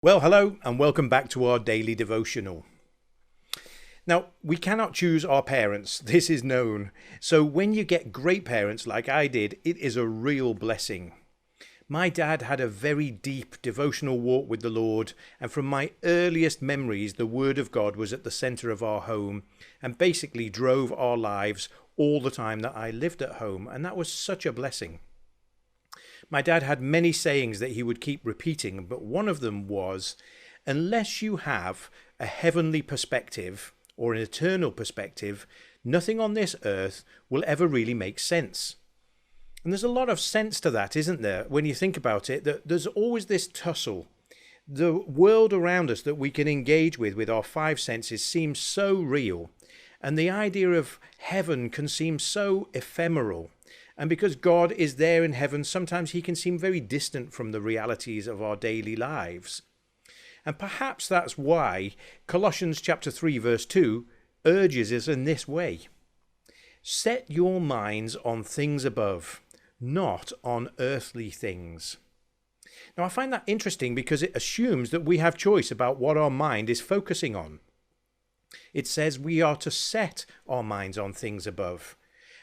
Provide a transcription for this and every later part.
Well, hello and welcome back to our daily devotional. Now, we cannot choose our parents, this is known. So when you get great parents like I did, it is a real blessing. My dad had a very deep devotional walk with the Lord, and from my earliest memories, the Word of God was at the centre of our home and basically drove our lives all the time that I lived at home, and that was such a blessing. My dad had many sayings that he would keep repeating, but one of them was, unless you have a heavenly perspective or an eternal perspective, nothing on this earth will ever really make sense. And there's a lot of sense to that, isn't there? When you think about it, that there's always this tussle. The world around us that we can engage with our five senses seems so real. And the idea of heaven can seem so ephemeral. And because God is there in heaven, sometimes he can seem very distant from the realities of our daily lives. And perhaps that's why Colossians chapter 3 verse 2 urges us in this way. Set your minds on things above, not on earthly things. Now I find that interesting because it assumes that we have choice about what our mind is focusing on. It says we are to set our minds on things above.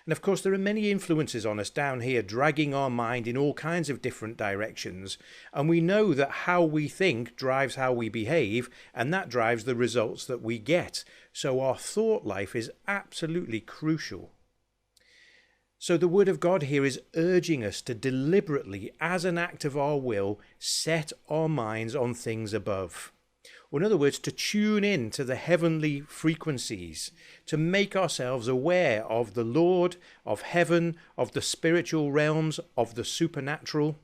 And of course, there are many influences on us down here, dragging our mind in all kinds of different directions. And we know that how we think drives how we behave, and that drives the results that we get. So our thought life is absolutely crucial. So the Word of God here is urging us to deliberately, as an act of our will, set our minds on things above. Or in other words, to tune in to the heavenly frequencies, to make ourselves aware of the Lord, of heaven, of the spiritual realms, of the supernatural.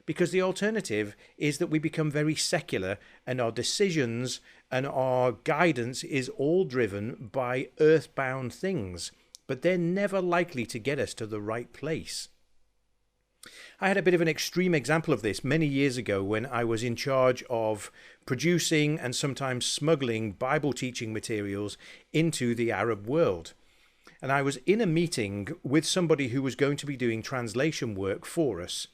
Because the alternative is that we become very secular and our decisions and our guidance is all driven by earthbound things, but they're never likely to get us to the right place. I had a bit of an extreme example of this many years ago when I was in charge of producing and sometimes smuggling Bible teaching materials into the Arab world. And I was in a meeting with somebody who was going to be doing translation work for us.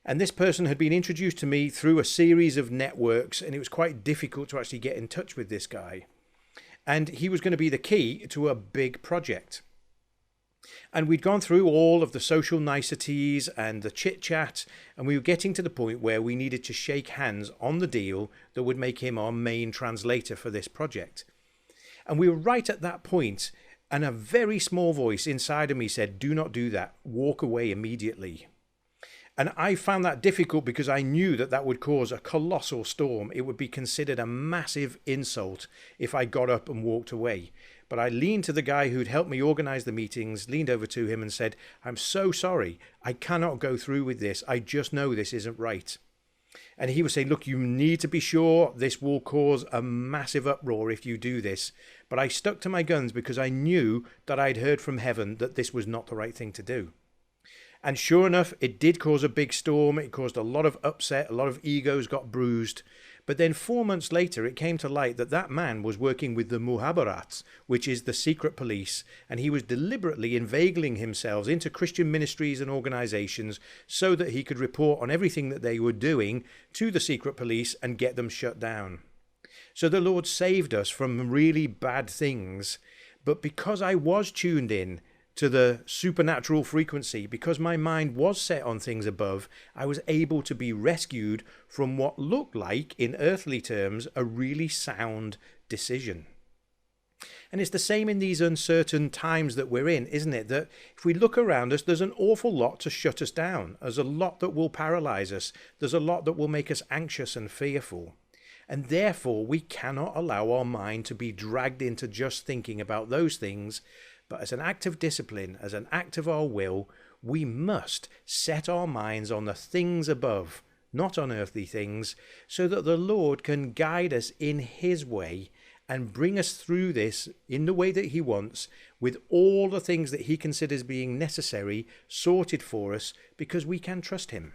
And this person had been introduced to me through a series of networks, and it was quite difficult to actually get in touch with this guy. And he was going to be the key to a big project. And we'd gone through all of the social niceties and the chit-chat, and we were getting to the point where we needed to shake hands on the deal that would make him our main translator for this project. And we were right at that point, and a very small voice inside of me said, "Do not do that. Walk away immediately." And I found that difficult because I knew that that would cause a colossal storm. It would be considered a massive insult if I got up and walked away. But I leaned to the guy who'd helped me organize the meetings, leaned over to him and said, "I'm so sorry. I cannot go through with this. I just know this isn't right." And he was saying, "Look, you need to be sure this will cause a massive uproar if you do this." But I stuck to my guns because I knew that I'd heard from heaven that this was not the right thing to do. And sure enough, it did cause a big storm. It caused a lot of upset. A lot of egos got bruised. But then 4 months later, it came to light that that man was working with the Muhabarats, which is the secret police, and he was deliberately inveigling himself into Christian ministries and organizations so that he could report on everything that they were doing to the secret police and get them shut down. So the Lord saved us from really bad things. But because I was tuned in to the supernatural frequency, because my mind was set on things above, I was able to be rescued from what looked like, in earthly terms, a really sound decision. And it's the same in these uncertain times that we're in, isn't it? That if we look around us, there's an awful lot to shut us down. There's a lot that will paralyze us. There's a lot that will make us anxious and fearful. And therefore, we cannot allow our mind to be dragged into just thinking about those things. But as an act of discipline, as an act of our will, we must set our minds on the things above, not on earthly things, so that the Lord can guide us in his way and bring us through this in the way that he wants, with all the things that he considers being necessary sorted for us, because we can trust him.